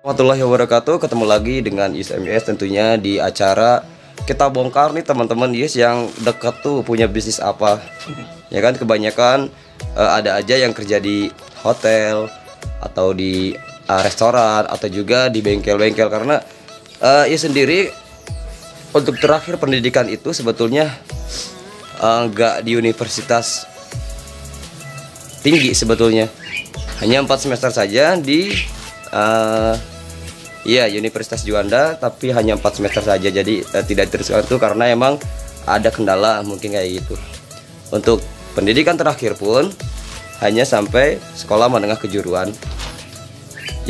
Warahmatullahi wabarakatuh. Ketemu lagi dengan ISMS tentunya di acara kita bongkar nih teman-teman Yes yang dekat tuh punya bisnis apa. Ya kan kebanyakan ada aja yang kerja di hotel atau di restoran atau juga di bengkel-bengkel karena ya sendiri untuk terakhir pendidikan itu sebetulnya nggak di universitas tinggi sebetulnya. Hanya 4 semester saja di iya Universitas Juanda, tapi hanya 4 semester saja. Jadi tidak diteruskan itu karena emang ada kendala mungkin kayak gitu. Untuk pendidikan terakhir pun hanya sampai sekolah menengah kejuruan.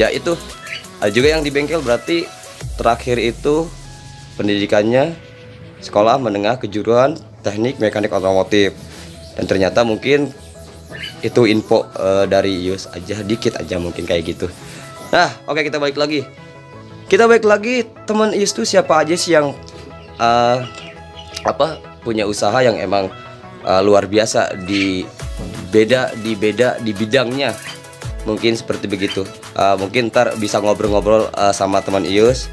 Ya itu ada juga yang di bengkel, berarti terakhir itu pendidikannya sekolah menengah kejuruan teknik mekanik otomotif. Dan ternyata mungkin itu info dari Yus aja, dikit aja mungkin kayak gitu. Nah oke, kita balik lagi teman Yus tuh siapa aja sih yang punya usaha yang emang luar biasa di bidangnya, mungkin seperti begitu. Mungkin ntar bisa ngobrol-ngobrol sama teman Yus.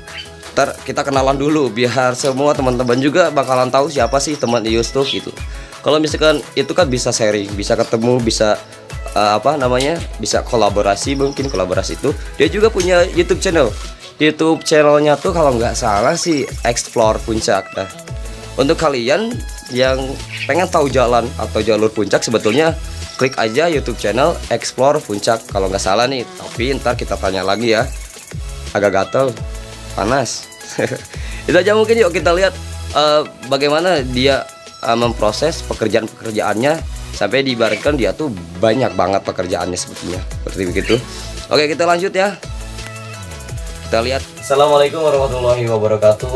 Ntar kita kenalan dulu biar semua teman-teman juga bakalan tahu siapa sih teman Yus tuh gitu. Kalau misalkan itu kan bisa sharing, bisa ketemu, bisa bisa kolaborasi. Mungkin kolaborasi itu dia juga punya YouTube channel. YouTube channelnya tuh kalau nggak salah sih Explore Puncak. Nah, untuk kalian yang pengen tahu jalan atau jalur puncak, sebetulnya klik aja YouTube channel Explore Puncak kalau nggak salah nih. Tapi ntar kita tanya lagi ya, agak gatel, panas. Itu aja mungkin. Yuk kita lihat bagaimana dia memproses pekerjaannya sampai diibaratkan dia tuh banyak banget pekerjaannya sebetulnya, seperti begitu. Oke, kita lanjut ya. Kita lihat. Assalamualaikum warahmatullahi wabarakatuh.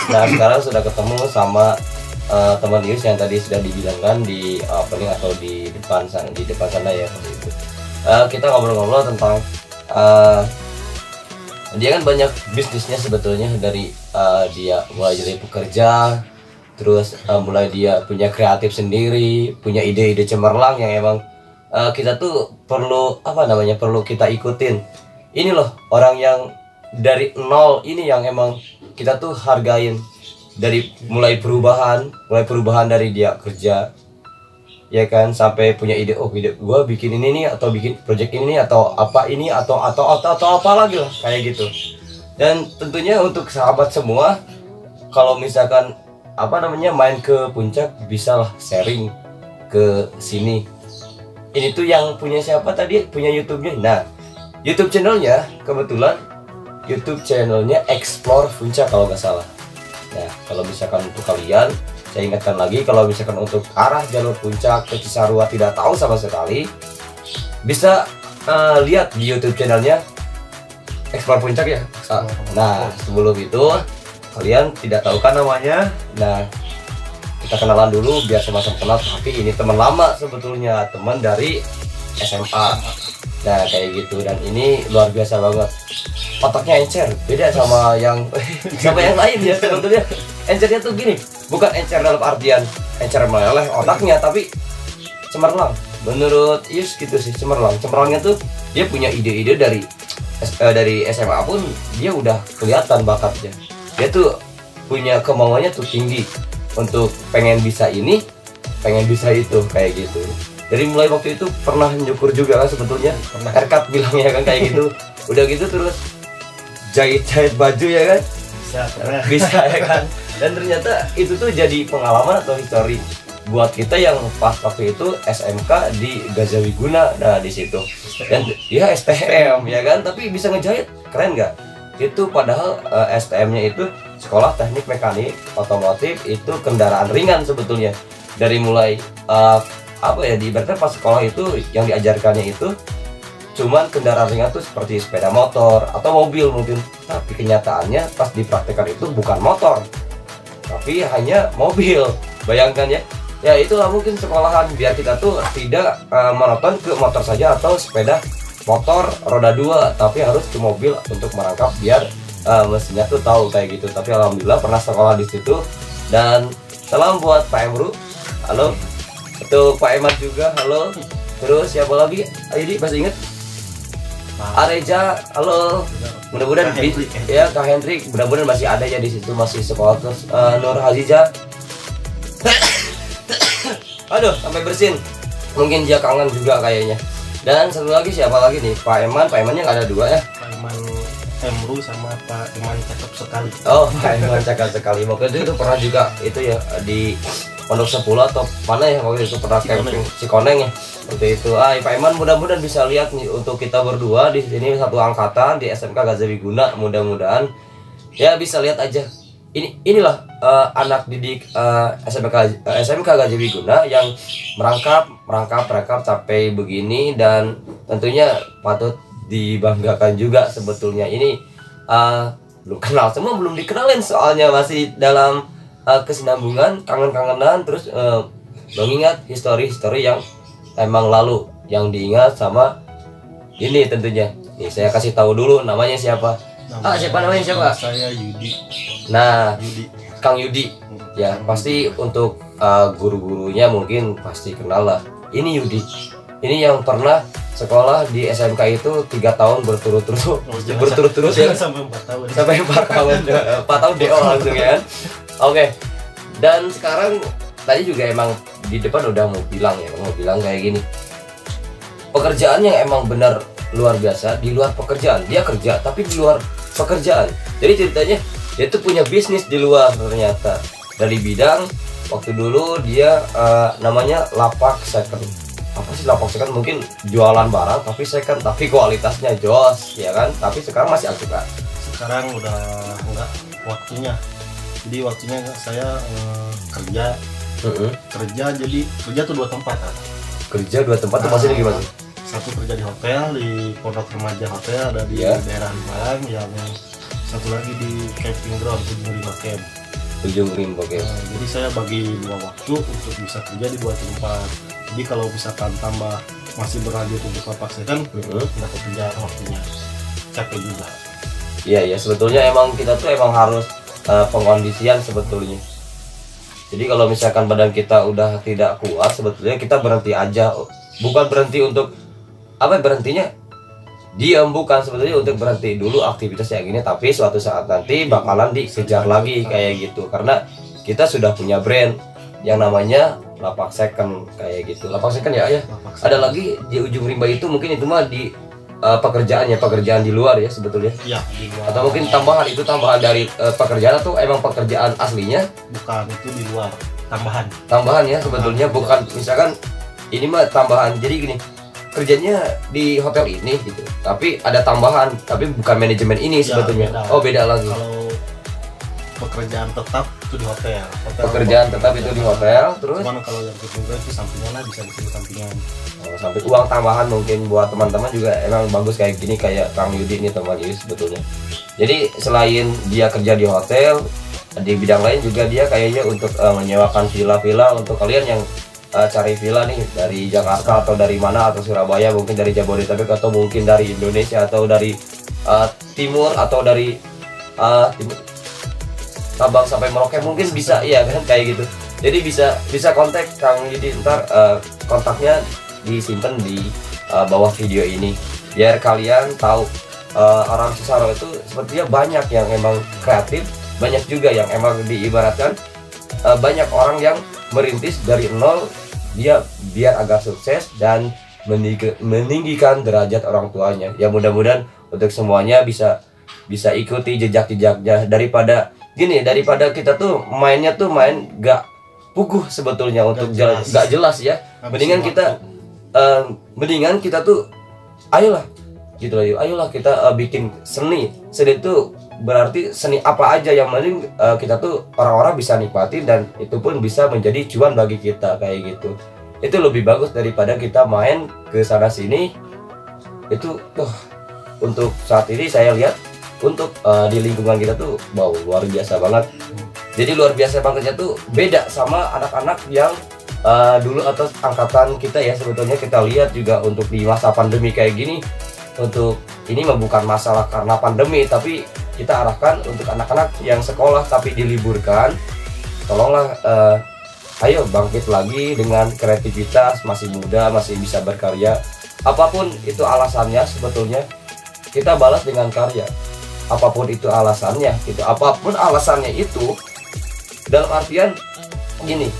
Nah sekarang sudah ketemu sama teman Yus yang tadi sudah dibilangkan di opening atau di depan sana ya, seperti itu. Kita ngobrol-ngobrol tentang dia kan banyak bisnisnya sebetulnya, dari dia mulai jadi pekerja, terus mulai dia punya kreatif sendiri, punya ide-ide cemerlang yang emang kita tuh perlu perlu kita ikutin. Ini loh orang yang dari nol ini yang emang kita tuh hargain, dari mulai perubahan dari dia kerja ya kan, sampai punya ide, oh ide gua bikin ini nih, atau bikin project ini nih, atau apa ini, atau apa lagi lah kayak gitu. Dan tentunya untuk sahabat semua, kalau misalkan main ke puncak, bisalah sharing ke sini. Ini tuh yang punya siapa tadi, punya YouTube-nya. Nah YouTube channelnya kebetulan YouTube channelnya Explore Puncak kalau nggak salah. Nah kalau misalkan untuk kalian, saya ingatkan lagi, kalau misalkan untuk arah jalur puncak ke Cisarua tidak tahu sama sekali, bisa lihat di YouTube channelnya Explore Puncak ya. Nah sebelum itu kalian tidak tahu kan namanya. Nah kita kenalan dulu biar sama-sama kenal. Tapi ini teman lama sebetulnya, teman dari SMA. Nah kayak gitu, dan ini luar biasa banget. Otaknya encer, beda sama yang lain ya sebetulnya. Encernya tuh gini, bukan encer dalam artian encer meleleh otaknya, tapi cemerlang. Menurut Yus gitu sih, cemerlang. Cemerlangnya tuh dia punya ide-ide dari SMA pun dia udah kelihatan bakatnya. Dia tuh punya kemauannya tuh tinggi untuk pengen bisa ini, pengen bisa itu, kayak gitu. Dari mulai waktu itu pernah nyukur juga kan sebetulnya, haircut bilangnya kan kayak gitu. Udah gitu terus jahit baju ya kan, bisa ya kan. Dan ternyata itu tuh jadi pengalaman atau histori buat kita yang pas waktu itu SMK di Gajahwiguna. Nah di situ dan dia STM ya kan, tapi bisa ngejahit, keren nggak? Itu padahal STM-nya itu sekolah teknik mekanik otomotif, itu kendaraan ringan sebetulnya. Dari mulai diibaratkan pas sekolah itu yang diajarkannya itu cuman kendaraan ringan tuh seperti sepeda motor atau mobil mungkin, tapi kenyataannya pas dipraktekkan itu bukan motor tapi hanya mobil. Bayangkan ya, ya itulah mungkin sekolahan biar kita tuh tidak monoton ke motor saja atau sepeda motor roda 2, tapi harus ke mobil untuk merangkap biar mesinnya tuh tahu kayak gitu. Tapi alhamdulillah pernah sekolah di situ. Dan salam buat Pak Emru, halo. Itu Pak Eman juga, halo. Terus siapa lagi? Ayo masih inget? Areja, halo. Mudah-mudahan ya Kak Hendrik, mudah-mudahan masih ada ya di situ, masih sekolah. Terus Nur Haziza. Aduh, sampai bersin. Mungkin dia kangen juga kayaknya. Dan satu lagi siapa lagi nih? Pak Emannya nggak ada dua ya? Pak Eman Emru sama Pak Eman cakep sekali. Oh, Pak Eman cakep sekali. Waktu itu pernah juga itu ya di Pondok 10 atau mana ya waktu itu pernah camping Cikoneng ya. Waktu itu, Pak Eman mudah-mudahan bisa lihat nih untuk kita berdua di sini satu angkatan di SMK Gazawiguna, mudah-mudahan ya bisa lihat aja. Inilah anak didik SMK Gazawiguna yang merangkap sampai begini, dan tentunya patut dibanggakan juga sebetulnya. Ini belum kenal, semua belum dikenalin soalnya masih dalam kesinambungan, kangen-kangenan, terus mengingat histori-histori yang emang lalu yang diingat sama ini tentunya. Nih saya kasih tahu dulu namanya siapa. Siapa namanya siapa? Saya Yudi. Nah, Yudi. Kang Yudi. Ya, pasti untuk guru-gurunya mungkin pasti kenal lah. Ini Yudi. Ini yang pernah sekolah di SMK itu 3 tahun berturut-turut. Berturut-turut ya. Sampai 4 tahun. Sampai 4 tahun. 4 tahun DO langsung ya kan. Oke. Dan sekarang tadi juga emang di depan udah mau bilang kayak gini. Pekerjaan yang emang benar luar biasa, di luar pekerjaan dia kerja, tapi di luar pekerjaan. Jadi ceritanya dia tuh punya bisnis di luar ternyata. Dari bidang waktu dulu dia namanya lapak second. Apa sih lapak second? Mungkin jualan barang tapi second, tapi kualitasnya jos ya kan. Tapi sekarang masih aktif kan? Sekarang udah enggak waktunya. Jadi waktunya saya kerja. Jadi kerja tuh 2 tempat kan. Kerja 2 tempat tuh maksudnya gimana? Satu kerja di hotel, di Pondok Remaja Hotel, ada di daerah Malang. Yang satu lagi di camping ground Ujung Rimba Camp. Jadi saya bagi 2 waktu untuk bisa kerja di 2 tempat. Jadi kalau misalkan tambah masih berlanjut untuk lapak second, nggak kerja waktunya, capek juga. Iya sebetulnya emang kita tuh emang harus pengkondisian sebetulnya. Jadi kalau misalkan badan kita udah tidak kuat, sebetulnya kita berhenti aja. Bukan berhenti untuk berhentinya diam, bukan, sebetulnya untuk berhenti dulu aktivitas yang gini, tapi suatu saat nanti bakalan dikejar lagi kayak gitu, karena kita sudah punya brand yang namanya lapak second kayak gitu. Lapak second ya. Ada lagi di ujung rimba itu, mungkin itu mah di pekerjaan di luar ya sebetulnya. Iya, di luar. Atau mungkin tambahan dari pekerjaan, atau emang pekerjaan aslinya? Bukan, itu di luar, tambahan ya sebetulnya. Bukan misalkan ini mah tambahan, jadi gini, kerjanya di hotel ini gitu, tapi ada tambahan, tapi bukan manajemen ini sebetulnya. Beda lagi. Kalau pekerjaan tetap itu di hotel. Pekerjaan tetap itu di hotel, terus cuman kalau yang kedua itu sampingan lah, bisa disebut sampingan. Sampai uang tambahan mungkin buat teman-teman juga emang bagus kayak gini, kayak Kang Yudi ini, teman Yudi sebetulnya. Jadi selain dia kerja di hotel, di bidang lain juga dia kayaknya untuk menyewakan villa-villa untuk kalian yang cari villa nih dari Jakarta atau dari mana, atau Surabaya, mungkin dari Jabodetabek, atau mungkin dari Indonesia, atau dari timur, atau dari Sabang sampai Merauke, mungkin bisa ya kan kayak gitu. Jadi bisa kontak Kang Yudi, ntar kontaknya disimpan di bawah video ini biar kalian tahu. Orang Cisarua itu sepertinya banyak yang emang kreatif, banyak juga yang emang diibaratkan banyak orang yang merintis dari nol, dia biar agar sukses dan meninggikan derajat orang tuanya. Ya mudah-mudahan untuk semuanya bisa ikuti jejak-jejaknya, daripada kita tuh mainnya tuh main gak puguh sebetulnya, untuk gak jelas ya. Mendingan kita tuh ayolah kita bikin seni itu berarti seni apa aja, yang penting kita tuh orang-orang bisa nikmatin, dan itu pun bisa menjadi cuan bagi kita kayak gitu. Itu lebih bagus daripada kita main ke sana sini. Itu untuk saat ini saya lihat untuk di lingkungan kita tuh luar biasa banget. Jadi luar biasa bangetnya tuh beda sama anak-anak yang dulu atau angkatan kita ya. Sebetulnya kita lihat juga untuk di masa pandemi kayak gini, untuk ini bukan masalah karena pandemi, tapi kita arahkan untuk anak-anak yang sekolah tapi diliburkan. Tolonglah ayo bangkit lagi dengan kreativitas, masih muda, masih bisa berkarya, apapun itu alasannya sebetulnya. kita balas dengan karya. Apapun itu alasannya gitu, apapun alasannya itu, dalam artian gini,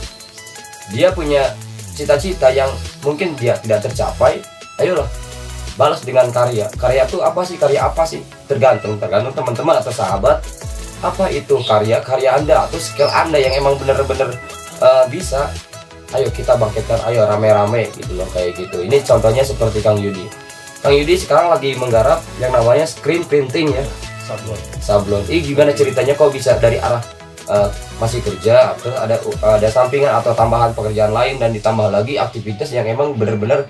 dia punya cita-cita yang mungkin dia tidak tercapai, ayolah balas dengan karya. Karya itu apa sih? Karya apa sih? Tergantung teman-teman atau sahabat, apa itu karya Anda atau skill Anda yang emang bener-bener bisa. Ayo kita bangkitkan, ayo rame-rame gitu loh, kayak gitu. Ini contohnya seperti Kang Yudi sekarang lagi menggarap yang namanya screen printing ya, sablon. Gimana ceritanya kok bisa dari arah masih kerja, terus ada sampingan atau tambahan pekerjaan lain, dan ditambah lagi aktivitas yang emang bener-bener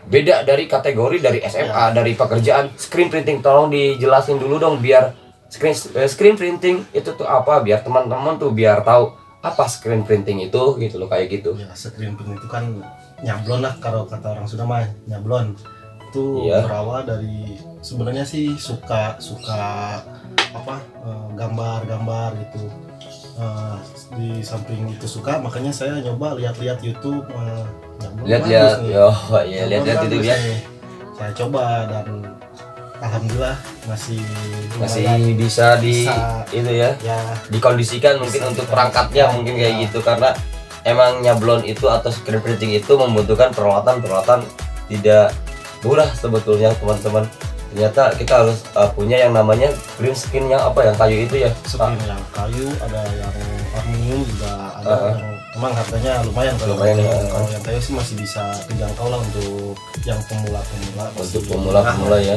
beda dari kategori dari SMA, dari pekerjaan screen printing. Tolong dijelasin dulu dong, biar screen printing itu tuh apa, biar teman-teman tuh biar tahu apa screen printing itu gitu loh, kayak gitu. Ya, screen printing itu kan nyablon lah, kalau kata orang Sunda mah nyablon. Itu berawal dari sebenarnya sih suka apa gambar-gambar gitu. Di samping itu suka, makanya saya nyoba lihat-lihat YouTube, lihat-lihat YouTube ya. Saya coba dan alhamdulillah masih bisa itu ya, dikondisikan mungkin untuk perangkatnya mungkin kayak gitu, karena emang nyablon itu atau screen printing itu membutuhkan peralatan tidak murah sebetulnya teman-teman. Ternyata kita harus punya yang namanya green screen yang apa, yang kayu itu ya. Screen yang kayu, ada yang aluminium juga ada, yang emang harganya lumayan. Kalau yang kayu sih masih bisa terjangkau lah untuk yang pemula. Untuk pemula ya.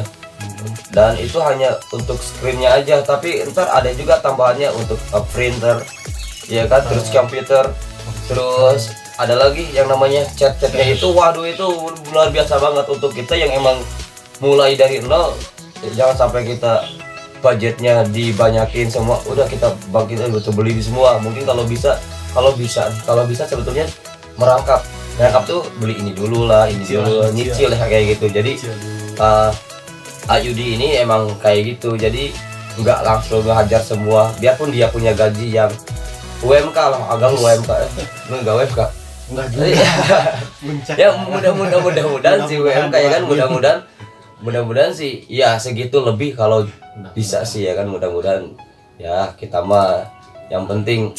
Dan itu hanya untuk screennya aja, tapi ntar ada juga tambahannya untuk printer, ya kan, terus komputer, terus ada lagi yang namanya cat-catnya itu. Waduh, itu luar biasa banget untuk kita yang emang mulai dari nol. Jangan sampai kita budgetnya dibanyakin semua, udah kita bangkit butuh beli semua. Mungkin kalau bisa sebetulnya merangkap tuh beli ini dulu lah, nyicil kayak gitu. Jadi Ayudi ini emang kayak gitu, jadi nggak langsung ngehajar semua, biarpun dia punya gaji yang UMK lah, agang UMK, nggak UMK, enggak juga. Ya mudah-mudahan sih UMK ya kan, mudah-mudahan sih ya segitu lebih kalau bisa sih ya kan, mudah-mudahan ya. Kita mah yang penting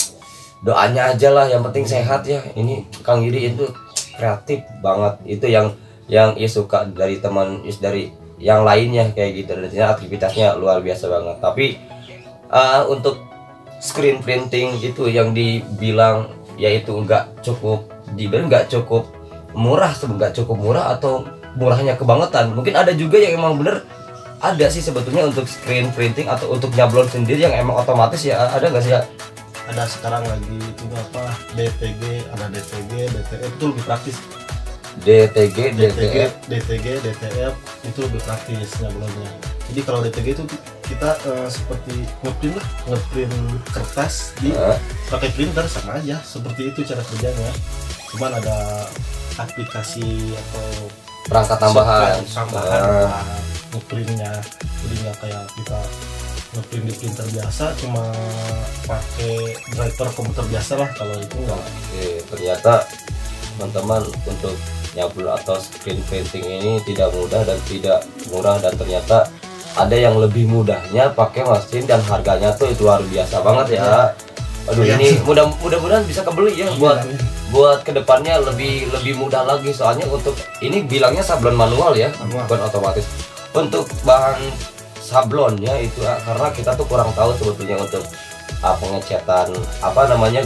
doanya aja lah, yang penting sehat ya. Ini Kang Yudi itu kreatif banget, itu yang ia suka dari teman dari yang lainnya kayak gitu, dan aktivitasnya luar biasa banget. Tapi untuk screen printing itu yang dibilang yaitu nggak cukup murah atau murahnya kebangetan. Mungkin ada juga yang emang bener ada sih sebetulnya untuk screen printing atau untuk nyablon sendiri yang emang otomatis ya, ada nggak sih ya? Ada sekarang lagi itu apa, DTG, ada DTG, DTF itu lebih praktis. DTG, DTF itu lebih praktis nyablonnya. Jadi kalau DTG itu kita seperti ngeprint kertas di pakai printer, sama aja seperti itu cara kerjanya. Cuman ada aplikasi atau perangkat tambahan ngeprintnya, jadi nggak kayak kita ngeprint di printer biasa, cuma pakai driver komputer biasa lah. Kalau itu enggak. Ternyata teman-teman untuk nyablon atau screen printing ini tidak mudah dan tidak murah, dan ternyata ada yang lebih mudahnya pakai mesin dan harganya tuh itu luar biasa banget ya. Aduh, ini mudah-mudahan bisa kebeli ya buat kedepannya lebih mudah lagi, soalnya untuk ini bilangnya sablon manual ya, bukan otomatis. Untuk bahan sablonnya itu karena kita tuh kurang tahu sebetulnya untuk pengecatan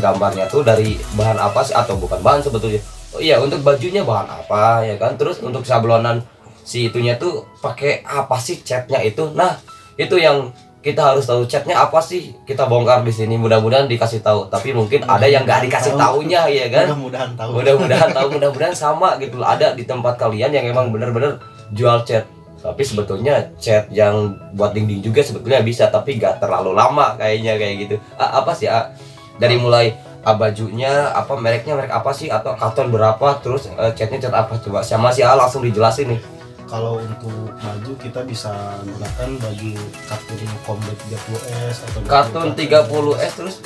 gambarnya tuh dari bahan apa sih, atau bukan bahan sebetulnya. Oh iya, untuk bajunya bahan apa ya kan, terus untuk sablonan si itunya tuh pakai apa sih catnya itu. Nah, itu yang kita harus tahu, catnya apa sih, kita bongkar di sini. Mudah-mudahan dikasih tahu, tapi mungkin ada yang nggak dikasih taunya ya kan. Mudah-mudahan sama gitu, ada di tempat kalian yang emang bener-bener jual cat, tapi sebetulnya cat yang buat dinding juga sebetulnya bisa, tapi nggak terlalu lama kayaknya kayak gitu. Apa sih dari mulai bajunya apa, merek apa sih, atau karton berapa, terus catnya cat apa, coba sama sih langsung dijelasin nih. Kalau untuk baju kita bisa gunakan baju kartun combat 30S atau kartun 30S, terus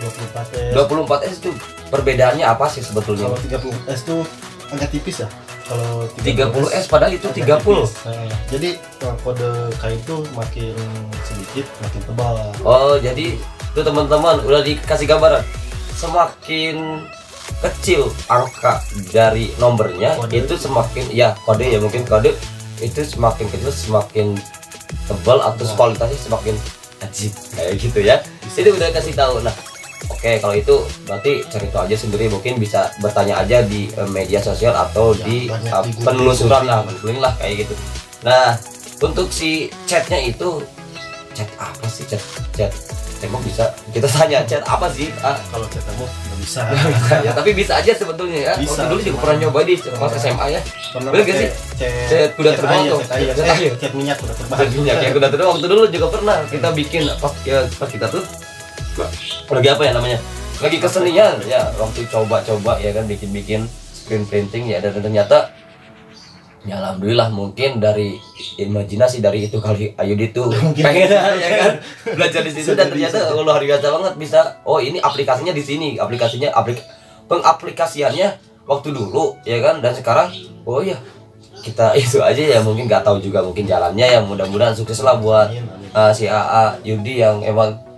24S. 24S itu perbedaannya apa sih sebetulnya? Kalau 30S itu agak tipis ya. Kalau 30S padahal itu 30. Jadi kode kain itu makin sedikit makin tebal. Oh, jadi itu teman-teman udah dikasih gambaran. Semakin kecil angka dari nomornya kode itu semakin ya kode ya mungkin kode itu semakin kecil semakin tebal atau kualitasnya semakin ajib kayak gitu ya. Itu udah kasih tahu. Nah, oke, kalau itu berarti cari tahu aja sendiri, mungkin bisa bertanya aja di media sosial atau Ya, di banyak di penelusuran lah, Google. googling lah kayak gitu. Nah, untuk si chatnya itu chat apa sih, chat emang bisa kita tanya chat apa sih? Kalau chat kamu nggak bisa. Ya, tapi bisa aja sebetulnya ya. Bisa, Waktu dulu juga pernah nyoba di pas SMA ya. Pernah Bener gak pakai sih? Chat kuda terbang tuh. Chat air. Chat minyak kuda terbang. Chat minyak ya kuda terbang. Waktu dulu juga pernah kita bikin pas kita tuh lagi apa ya namanya? Lagi kesenian ya, waktu coba-coba ya kan bikin screen printing ya, dan ternyata ya alhamdulillah mungkin dari imajinasi dari itu kali Ayudi tuh pengen ya kan belajar di situ, dan ternyata luar biasa banget bisa. Oh, ini aplikasinya di sini, pengaplikasiannya waktu dulu ya kan, dan sekarang oh ya kita itu aja ya, mungkin nggak tahu juga mungkin jalannya ya. Mudah-mudahan sukses lah buat si AA Yudi yang emang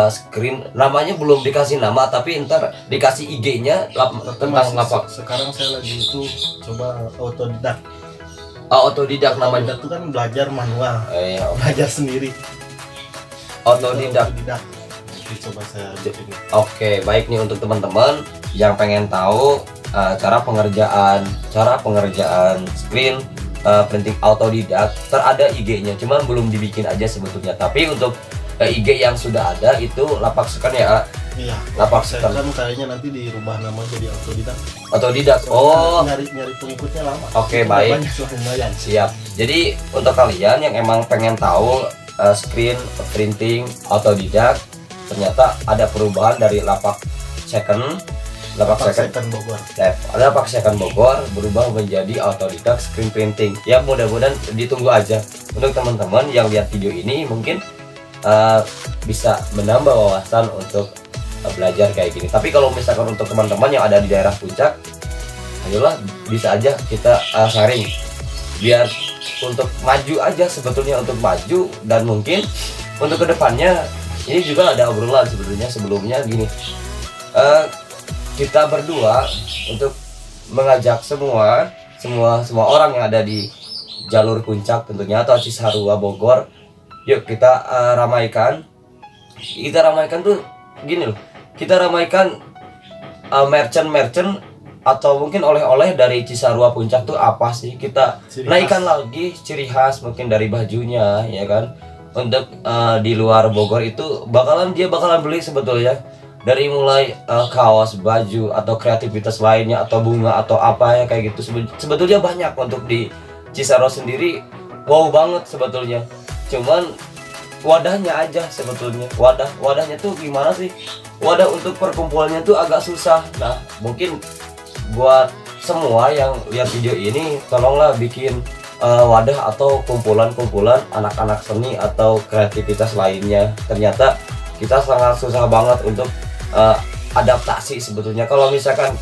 screen namanya belum dikasih nama, tapi ntar dikasih IG-nya tentang lapak. Sekarang saya lagi itu coba autodidak. Autodidak namanya. Autodidak itu kan belajar manual, Ya, belajar sendiri. autodidak. Nanti coba saya bikin. Oke, baik nih untuk teman-teman yang pengen tahu cara pengerjaan screen printing autodidak, terada IG-nya, cuman belum dibikin aja sebetulnya. Tapi untuk IG yang sudah ada itu lapak sekan ya. Iya, Lapak saya sekan. kan kayaknya nanti dirubah nama jadi autodidak. Autodidak. Soalnya Oh, nyari pengikutnya lama. Oke, Itu baik. banyak, lumayan. siap. Jadi untuk kalian yang emang pengen tahu screen printing autodidak, ternyata ada perubahan dari lapak second Bogor. lapak second Bogor berubah menjadi autodidak screen printing. Ya mudah-mudahan ditunggu aja. Untuk teman-teman yang lihat video ini mungkin bisa menambah wawasan untuk belajar kayak gini. Tapi kalau misalkan untuk teman-teman yang ada di daerah Puncak, ayolah bisa aja kita sharing biar untuk maju aja sebetulnya, untuk maju. Dan mungkin untuk kedepannya ini juga ada obrolan sebelumnya gini, kita berdua untuk mengajak semua orang yang ada di jalur Puncak tentunya atau Cisarua Bogor, yuk kita ramaikan tuh gini loh, kita ramaikan merchant atau mungkin oleh-oleh dari Cisarua Puncak tuh apa sih, kita naikkan lagi ciri khas mungkin dari bajunya ya kan. Untuk di luar Bogor itu bakalan beli sebetulnya, dari mulai kaos, baju atau kreativitas lainnya atau bunga atau apa ya kayak gitu. Sebetulnya banyak untuk di Cisarua sendiri, wow banget sebetulnya. Cuman wadahnya aja sebetulnya, wadahnya tuh gimana sih, wadah untuk perkumpulannya tuh agak susah. Nah, mungkin buat semua yang lihat video ini, tolonglah bikin wadah atau kumpulan anak-anak seni atau kreativitas lainnya. Ternyata kita sangat susah banget untuk adaptasi sebetulnya. Kalau misalkan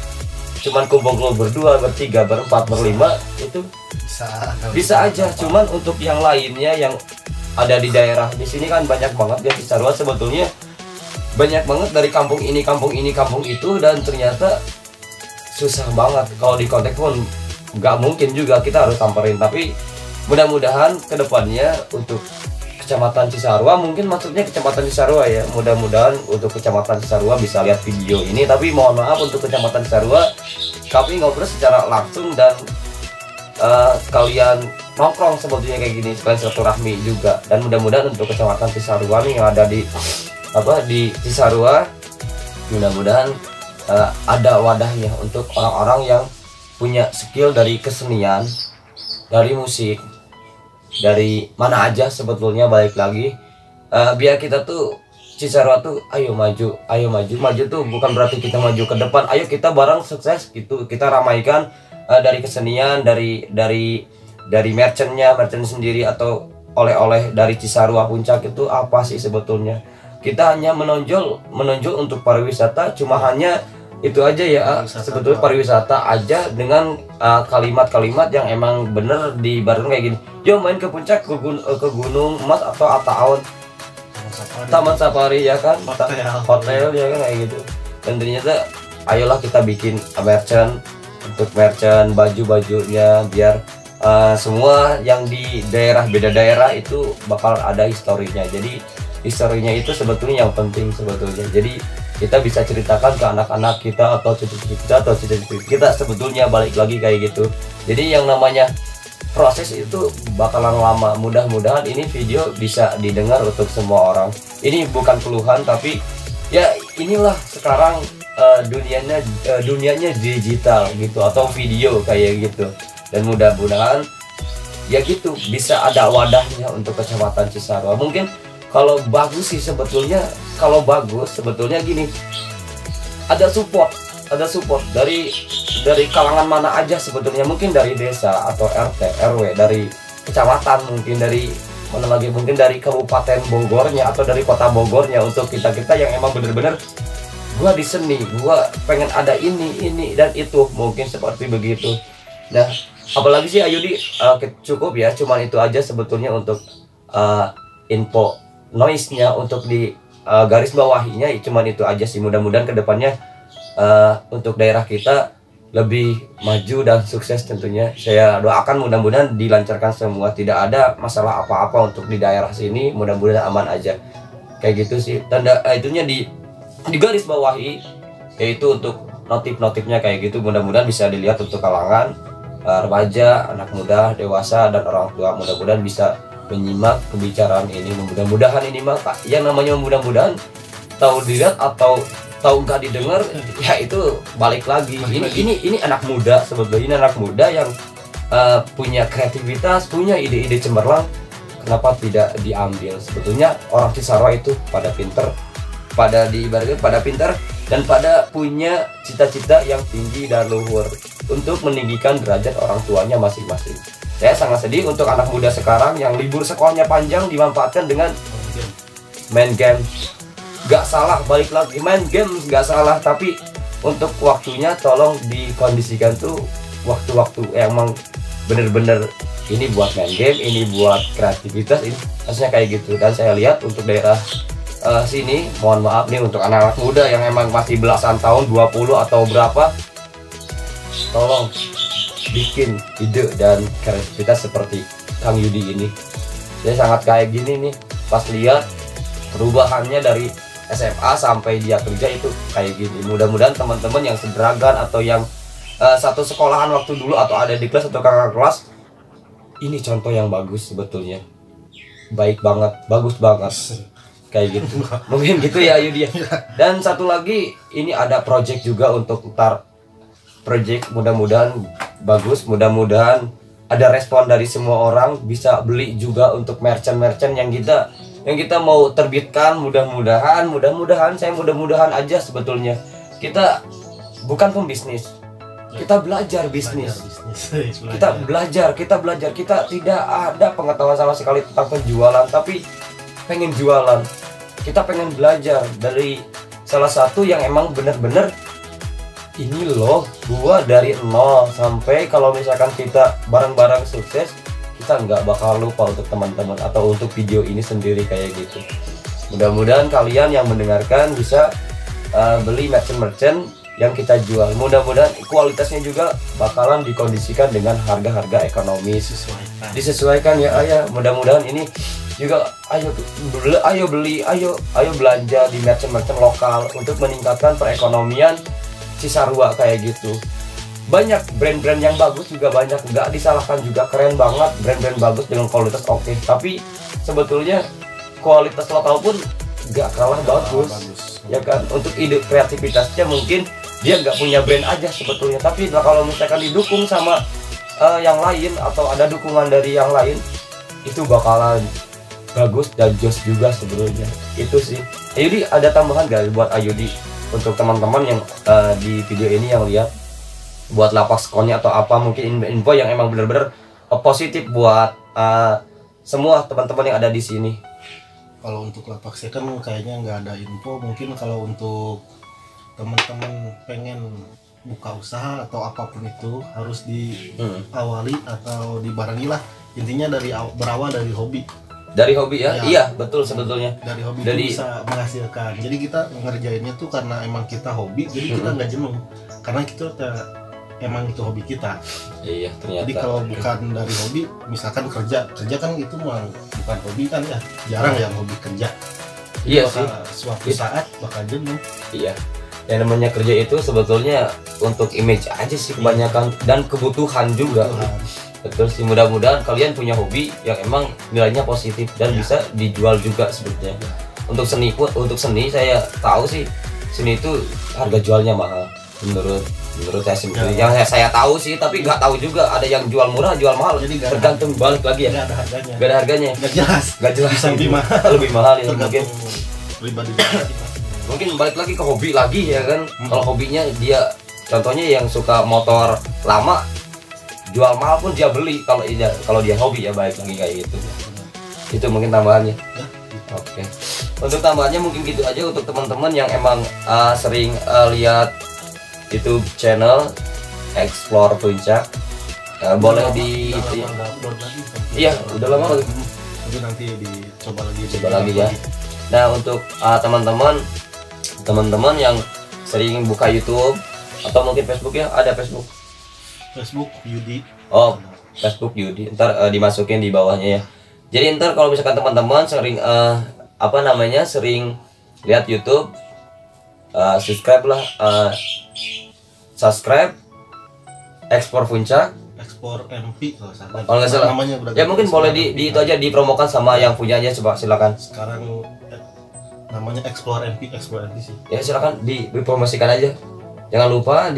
cuman kumpul berdua, bertiga, berempat, berlima itu bisa aja. Cuman untuk yang lainnya yang ada di daerah di sini kan banyak banget ya, Cisarua sebetulnya banyak banget dari kampung ini, kampung itu, dan ternyata susah banget kalau di kontak pun nggak mungkin juga kita harus samperin. Tapi mudah-mudahan kedepannya untuk Kecamatan Cisarua, mungkin maksudnya Kecamatan Cisarua ya, mudah-mudahan untuk Kecamatan Cisarua bisa lihat video ini. Tapi mohon maaf untuk Kecamatan Cisarua, kami ngobrol secara langsung dan kalian nongkrong sebetulnya kayak gini sekalian silaturahmi juga. Dan mudah-mudahan untuk Kecamatan Cisarua nih yang ada di Cisarua, mudah-mudahan ada wadahnya untuk orang-orang yang punya skill dari kesenian, dari musik, dari mana aja sebetulnya. Balik lagi biar kita tuh Cisarua tuh ayo maju tuh bukan berarti kita maju ke depan, ayo kita bareng sukses gitu. Kita ramaikan dari kesenian, dari merchant sendiri atau oleh-oleh dari Cisarua Puncak itu apa sih sebetulnya. Kita hanya menonjol untuk pariwisata, cuma hanya itu aja ya, Pariwisata sebetulnya pariwisata aja dengan kalimat-kalimat yang emang bener diibaratkan kayak gini. Yo main ke puncak, ke gunung emas atau Ataun, taman safari ya kan, hotel ya kan kayak gitu. Dan ternyata ayolah kita bikin merchant, untuk merchant baju-bajunya biar semua yang di daerah beda daerah itu bakal ada historinya. Jadi historinya itu sebetulnya yang penting sebetulnya. Jadi kita bisa ceritakan ke anak-anak kita atau cucu-cucu kita atau cucu-cucu kita sebetulnya balik lagi kayak gitu. Jadi yang namanya proses itu bakalan lama. Mudah-mudahan ini video bisa didengar untuk semua orang. Ini bukan keluhan, tapi ya inilah sekarang dunianya digital gitu atau video kayak gitu. Dan mudah-mudahan ya gitu bisa ada wadahnya untuk Kecamatan Cisarua. Mungkin kalau bagus sih sebetulnya, kalau bagus sebetulnya gini, ada support dari kalangan mana aja sebetulnya, mungkin dari desa atau RT RW, dari kecamatan, mungkin dari mana lagi, mungkin dari Kabupaten Bogornya atau dari Kota Bogornya, untuk kita yang emang bener-bener gua di seni, gua pengen ada ini dan itu, mungkin seperti begitu. Nah apalagi sih Ayudi, cukup ya, cuman itu aja sebetulnya untuk info noise-nya, untuk di garis bawahinya cuman itu aja sih. Mudah-mudahan kedepannya untuk daerah kita lebih maju dan sukses tentunya. Saya doakan mudah-mudahan dilancarkan semua, tidak ada masalah apa-apa untuk di daerah sini, mudah-mudahan aman aja kayak gitu sih. Tanda itunya di garis bawahi, yaitu untuk notif-notifnya kayak gitu. Mudah-mudahan bisa dilihat untuk kalangan remaja, anak muda, dewasa, dan orang tua. Mudah-mudahan bisa menyimak pembicaraan ini. Mudah-mudahan ini mah yang namanya mudah-mudahan tahu dilihat atau tahu nggak didengar ya itu balik lagi. Ini anak muda sebetulnya, ini anak muda yang punya kreativitas, punya ide-ide cemerlang. Kenapa tidak diambil? Sebetulnya orang Cisarua itu pada pinter, pada diibaratkan pada pinter dan pada punya cita-cita yang tinggi dan luhur untuk meninggikan derajat orang tuanya masing-masing. Saya sangat sedih untuk anak muda sekarang yang libur sekolahnya panjang dimanfaatkan dengan main game. Gak salah, balik lagi main game gak salah, tapi untuk waktunya tolong dikondisikan tuh waktu-waktu emang bener-bener ini buat main game, ini buat kreativitas, ini harusnya kayak gitu. Dan saya lihat untuk daerah sini, mohon maaf nih untuk anak-anak muda yang emang masih belasan tahun, 20 atau berapa, tolong bikin ide dan kreativitas seperti Kang Yudi ini. Saya sangat kayak gini nih pas lihat perubahannya dari SMA sampai dia kerja itu kayak gini. Mudah-mudahan teman-teman yang sederajat atau yang satu sekolahan waktu dulu atau ada di kelas atau kakak kelas, ini contoh yang bagus sebetulnya. Baik banget, bagus banget kayak gitu. Mungkin gitu ya Yudi. Dan satu lagi, ini ada project juga untuk ntar project, mudah-mudahan bagus, mudah-mudahan ada respon dari semua orang, bisa beli juga untuk merchant-merchant yang kita mau terbitkan. Mudah-mudahan saya mudah-mudahan aja sebetulnya. Kita bukan pembisnis, kita belajar bisnis. Kita belajar, kita tidak ada pengetahuan sama sekali tentang penjualan, tapi pengen jualan. Kita pengen belajar dari salah satu yang emang bener-bener ini loh, gua dari nol sampai kalau misalkan kita bareng-bareng sukses, kita nggak bakal lupa untuk teman-teman atau untuk video ini sendiri kayak gitu. Mudah-mudahan kalian yang mendengarkan bisa beli merchant yang kita jual. Mudah-mudahan kualitasnya juga bakalan dikondisikan dengan harga-harga ekonomis, disesuaikan ya ayah. Mudah-mudahan ini juga ayo beli, ayo belanja di merchant lokal untuk meningkatkan perekonomian Cisarua kayak gitu. Banyak brand-brand yang bagus juga banyak, nggak disalahkan juga, keren banget brand-brand bagus dengan kualitas oke. Tapi sebetulnya kualitas lokal pun nggak kalah bagus ya kan. Untuk ide kreativitasnya mungkin dia nggak punya brand aja sebetulnya, tapi kalau misalkan didukung sama yang lain atau ada dukungan dari yang lain, itu bakalan bagus dan jos juga sebetulnya. Itu sih. Ayudi ada tambahan gak buat Ayudi untuk teman-teman yang di video ini yang lihat, buat lapak skonnya atau apa, mungkin info yang emang bener-bener positif buat semua teman-teman yang ada di sini? Kalau untuk lapak saya kan kayaknya nggak ada info. Mungkin kalau untuk teman-teman pengen buka usaha atau apapun itu harus diawali atau dibarengi lah, intinya berawal dari hobi. Dari hobi ya? Iya betul sebetulnya. Dari hobi itu bisa menghasilkan. Jadi kita ngerjainnya tuh karena emang kita hobi, jadi kita nggak jenuh karena kita emang itu hobi kita. Iya ternyata. Jadi kalau bukan dari hobi, misalkan kerja kan itu mah bukan hobi kan ya, jarang yang hobi kerja. Iya sih. Suatu saat bakal jenuh. Iya. Yang namanya kerja itu sebetulnya untuk image aja sih kebanyakan dan kebutuhan juga. Betul sih, mudah-mudahan kalian punya hobi yang emang nilainya positif dan bisa dijual juga sebetulnya. Untuk seni saya tahu sih seni itu harga jualnya mahal menurut saya sendiri. Yang saya tahu sih, tapi nggak tahu juga ada yang jual murah jual mahal. Jadi tergantung balik lagi ya. Nggak ada harganya. Nggak ada harganya. Nggak jelas. Bisa lebih mahal. Lebih mahal ya mungkin. Pribadi. Mungkin balik lagi ke hobi lagi ya kan. Kalau hobinya dia contohnya yang suka motor lama, jual mahal pun dia beli kalau dia hobi ya, baik lagi kayak gitu. Itu mungkin tambahannya. Oke. Untuk tambahannya mungkin gitu aja untuk teman-teman yang emang sering lihat YouTube channel Explore Puncak. Boleh di iya, udah lama lagi. Tapi nanti dicoba lagi ya. Nah, untuk teman-teman yang sering buka YouTube atau mungkin Facebook ya, ada Facebook Yudi. Oh, Facebook Yudi. Ntar dimasukin di bawahnya ya. Jadi ntar kalau misalkan teman-teman sering sering lihat YouTube, subscribe Explore Puncak, Explore MP kalau nggak salah. Ya mungkin boleh di itu aja dipromokan sama yang punyanya, coba silakan. Sekarang namanya Explore MP sih. Ya silakan dipromosikan aja. Jangan lupa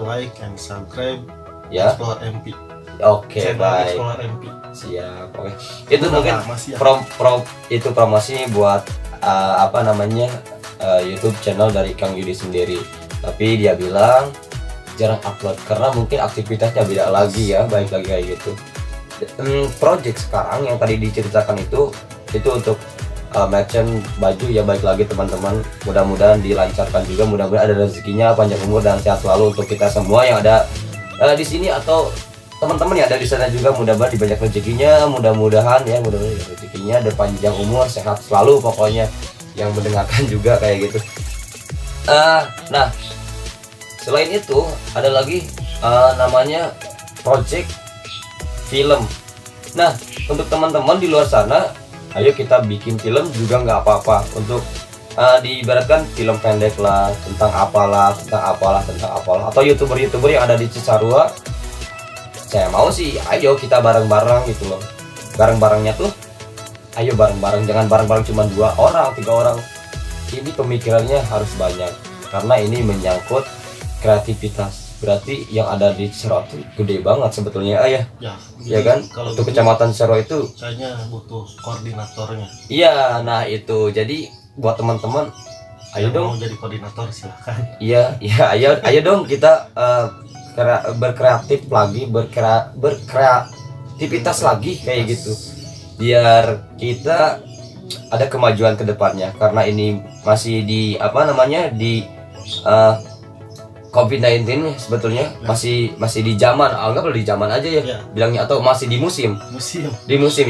like and subscribe ya. Explore MP. Oke, baik. Explore MP. Siap. Oke. Itu mungkin itu promosi buat YouTube channel dari Kang Yudi sendiri. Tapi dia bilang jarang upload karena mungkin aktivitasnya beda lagi ya, baik lagi kayak gitu. Project sekarang yang tadi diceritakan itu untuk merchant baju ya, baik lagi teman-teman, mudah-mudahan dilancarkan juga, mudah-mudahan ada rezekinya, panjang umur dan sehat selalu untuk kita semua yang ada di sini atau teman-teman yang ada di sana juga, mudah-mudahan dibanyak rezekinya, mudah-mudahan rezekinya dan panjang umur, sehat selalu pokoknya yang mendengarkan juga kayak gitu. Nah, selain itu ada lagi namanya project film. Nah, untuk teman-teman di luar sana, ayo kita bikin film juga nggak apa-apa. Untuk diibaratkan film pendek lah, tentang apalah, atau youtuber yang ada di Cisarua, saya mau sih ayo kita bareng-bareng gitu loh. Bareng-barengnya tuh ayo bareng-bareng, jangan bareng-bareng cuma 2 orang 3 orang. Ini pemikirannya harus banyak karena ini menyangkut kreativitas. Berarti yang ada di Cisarua itu gede banget sebetulnya ya kan. Kalau untuk kecamatan Cisarua itu kayaknya butuh koordinatornya. Iya, nah itu jadi buat teman-teman ayo dong mau jadi koordinator silahkan. Iya ayo dong kita berkreatif lagi, berkreativitas lagi kayak gitu, biar kita ada kemajuan ke depannya. Karena ini masih di COVID-19 sebetulnya masih di zaman, anggaplah di zaman aja ya bilangnya, atau masih di musim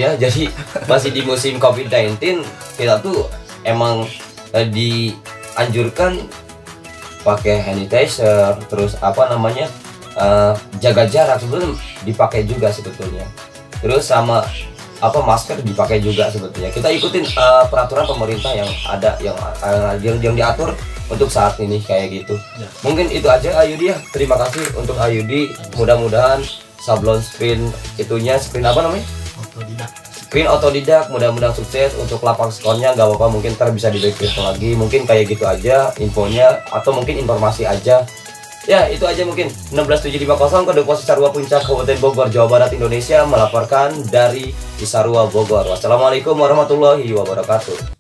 ya. Jadi masih di musim COVID-19, kita tuh emang dianjurkan pakai hand sanitizer, terus jaga jarak sebetulnya dipakai juga sebetulnya, terus sama masker dipakai juga sebetulnya. Kita ikutin peraturan pemerintah yang ada, yang diatur untuk saat ini kayak gitu. Mungkin itu aja Ayudi ya. Terima kasih untuk Ayudi. Mudah-mudahan sablon screen apa namanya? Screen otodidak. Mudah-mudahan sukses untuk lapang skornya. Gak apa-apa, mungkin ntar bisa di-backlist lagi. Mungkin kayak gitu aja infonya, atau mungkin informasi aja. Ya itu aja mungkin. 16750 kode pos Cisarua Puncak, Kabupaten Bogor, Jawa Barat, Indonesia, melaporkan dari Cisarua Bogor. Wassalamualaikum warahmatullahi wabarakatuh.